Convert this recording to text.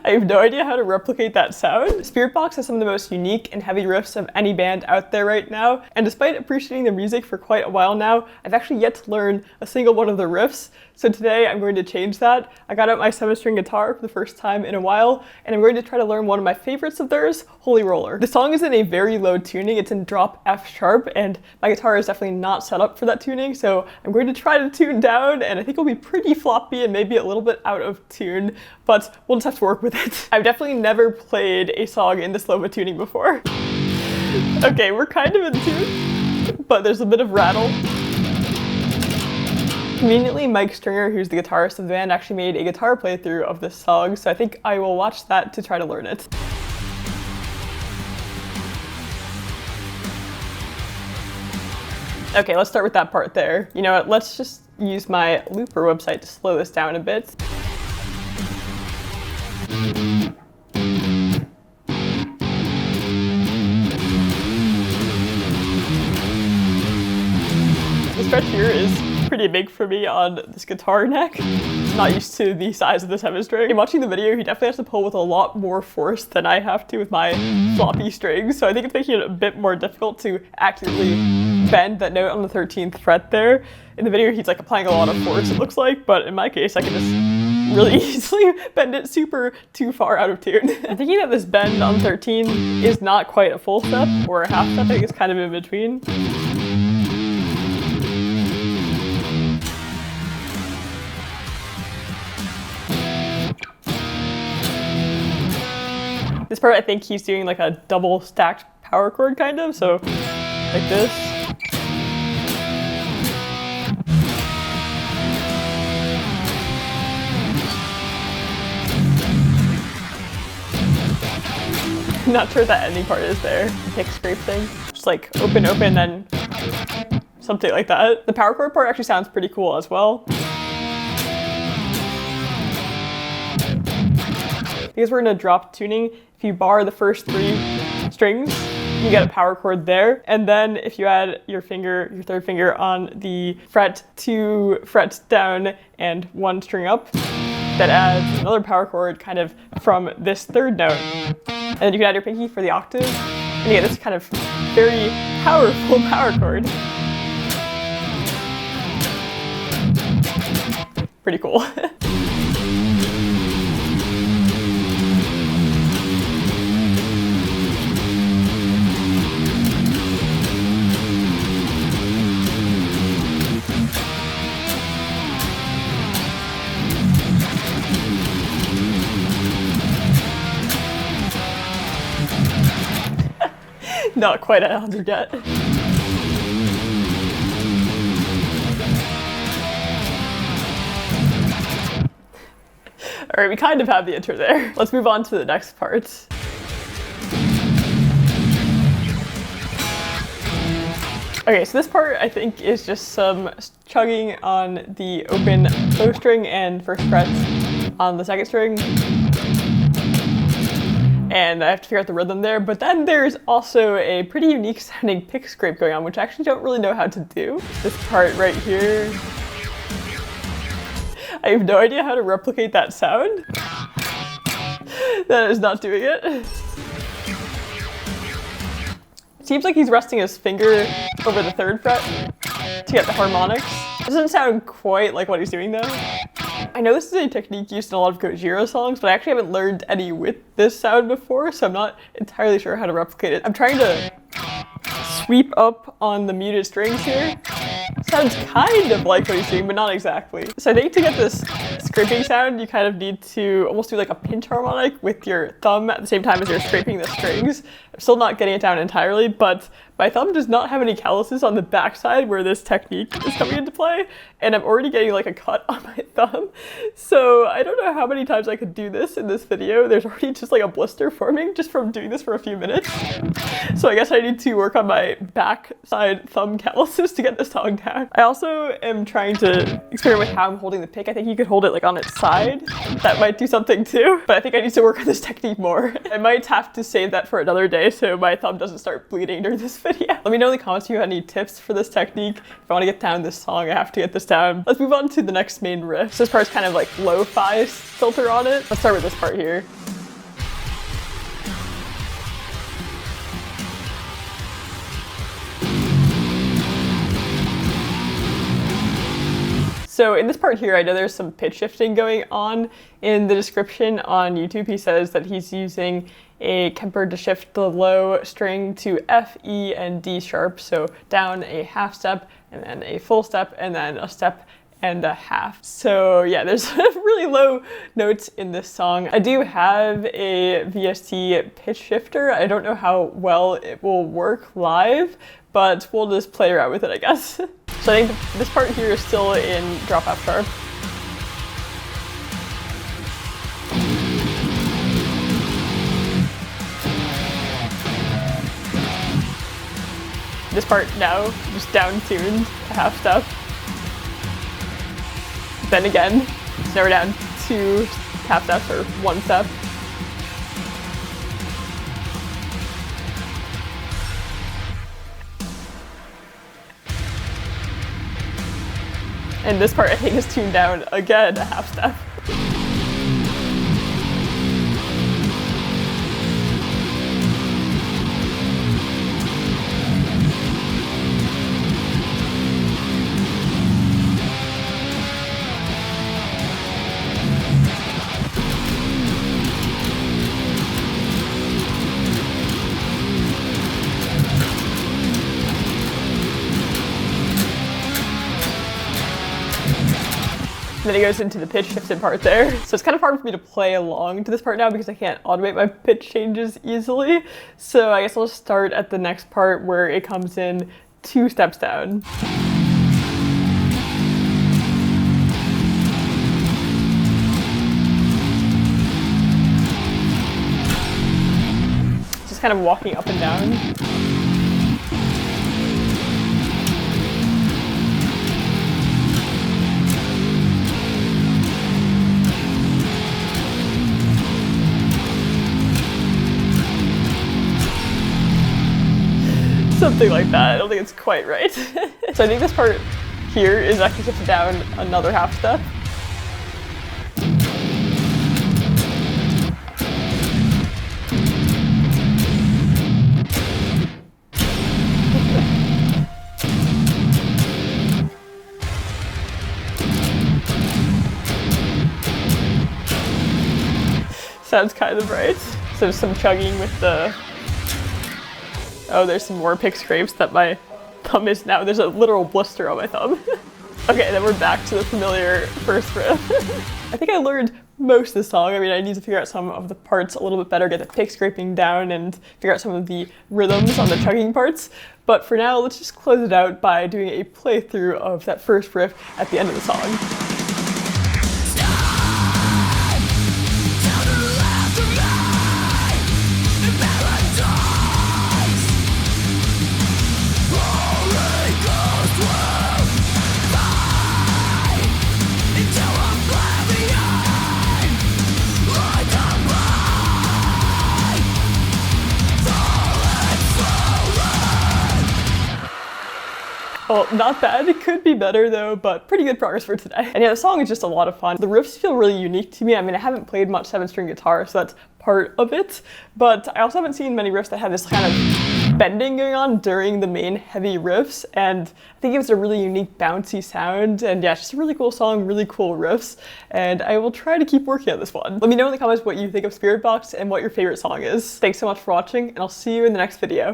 I have no idea how to replicate that sound. Spiritbox has some of the most unique and heavy riffs of any band out there right now, and despite appreciating the music for quite a while now, I've actually yet to learn a single one of the riffs. So today I'm going to change that. I got out my 7-string guitar for the first time in a while, and I'm going to try to learn one of my favorites of theirs, Holy Roller. The song is in a very low tuning, it's in drop F sharp, and my guitar is definitely not set up for that tuning, so I'm going to try to tune down, and I think it'll be pretty floppy and maybe a little bit out of tune, but we'll just have to work with it. I've definitely never played a song in this low of a tuning before. Okay, we're kind of in tune, but there's a bit of rattle. Conveniently, Mike Stringer, who's the guitarist of the band, actually made a guitar playthrough of this song, so I think I will watch that to try to learn it. Okay, let's start with that part there. You know what, let's just use my looper website to slow this down a bit. This stretch here is pretty big for me on this guitar neck. I'm not used to the size of the 7-string. In watching the video, he definitely has to pull with a lot more force than I have to with my floppy strings, so I think it's making it a bit more difficult to accurately bend that note on the 13th fret there. In the video, he's like applying a lot of force, it looks like, but in my case, I can just really easily bend it too far out of tune. I'm thinking that this bend on 13 is not quite a full step or a half step, I think it's kind of in between. This part, I think he's doing like a double stacked power chord kind of, so like this. I'm not sure what that ending part is there, the pick scrape thing. Just like open, open, then something like that. The power chord part actually sounds pretty cool as well. Because we're in a drop tuning, if you bar the first 3 strings, you get a power chord there. And then if you add your third finger on the fret 2 frets down and 1 string up, that adds another power chord kind of from this 3rd note. And then you can add your pinky for the octave, and you get this kind of very powerful power chord. Pretty cool. Not quite at 100 yet. Alright, we kind of have the intro there. Let's move on to the next part. Okay, so this part I think is just some chugging on the open bow string and first frets on the 2nd string. And I have to figure out the rhythm there, but then there's also a pretty unique sounding pick scrape going on, which I actually don't really know how to do. This part right here, I have no idea how to replicate that sound. That is not doing it. It seems like he's resting his finger over the 3rd fret to get the harmonics. It doesn't sound quite like what he's doing though. I know this is a technique used in a lot of Gojira songs, but I actually haven't learned any with this sound before, so I'm not entirely sure how to replicate it. I'm trying to sweep up on the muted strings here. Sounds kind of like what he's doing, but not exactly. So I think to get this scraping sound, you kind of need to almost do like a pinch harmonic with your thumb at the same time as you're scraping the strings. I'm still not getting it down entirely, but my thumb does not have any calluses on the backside where this technique is coming into play, and I'm already getting like a cut on my thumb. So I don't know how many times I could do this in this video. There's already just like a blister forming just from doing this for a few minutes. So I guess I need to work on my backside thumb calluses to get this song down. I also am trying to experiment with how I'm holding the pick. I think you could hold it like on its side. That might do something too, but I think I need to work on this technique more. I might have to save that for another day so my thumb doesn't start bleeding during this video. Let me know in the comments if you have any tips for this technique. If I want to get down this song, I have to get this down. Let's move on to the next main riff. So this part's kind of like lo-fi filter on it. Let's start with this part here. So in this part here, I know there's some pitch shifting going on. In the description on YouTube, he says that he's using a Kemper to shift the low string to F, E, and D sharp. So down a half step, and then a full step, and then a step and a half. So yeah, there's really low notes in this song. I do have a VST pitch shifter. I don't know how well it will work live, but we'll just play around with it, I guess. So I think this part here is still in drop F sharp. This part now, just down tuned, a half step. Then again, so now we're down 2 half steps or 1 step. And this part I think is tuned down again a half step. And then it goes into the pitch shifted part there. So it's kind of hard for me to play along to this part now because I can't automate my pitch changes easily. So I guess I'll just start at the next part where it comes in 2 steps down. Just kind of walking up and down. Something like that. I don't think it's quite right. So I think this part here is actually shifted down another half step. Sounds kind of right. So some chugging with the... Oh, there's some more pick scrapes that my thumb is now. There's a literal blister on my thumb. Okay, then we're back to the familiar first riff. I think I learned most of the song. I mean, I need to figure out some of the parts a little bit better, get the pick scraping down, and figure out some of the rhythms on the chugging parts. But for now, let's just close it out by doing a playthrough of that first riff at the end of the song. Well, not bad. It could be better though, but pretty good progress for today. And yeah, the song is just a lot of fun. The riffs feel really unique to me. I mean, I haven't played much 7-string guitar, so that's part of it. But I also haven't seen many riffs that have this kind of bending going on during the main heavy riffs. And I think it gives a really unique bouncy sound. And yeah, it's just a really cool song, really cool riffs. And I will try to keep working on this one. Let me know in the comments what you think of Spiritbox and what your favorite song is. Thanks so much for watching, and I'll see you in the next video.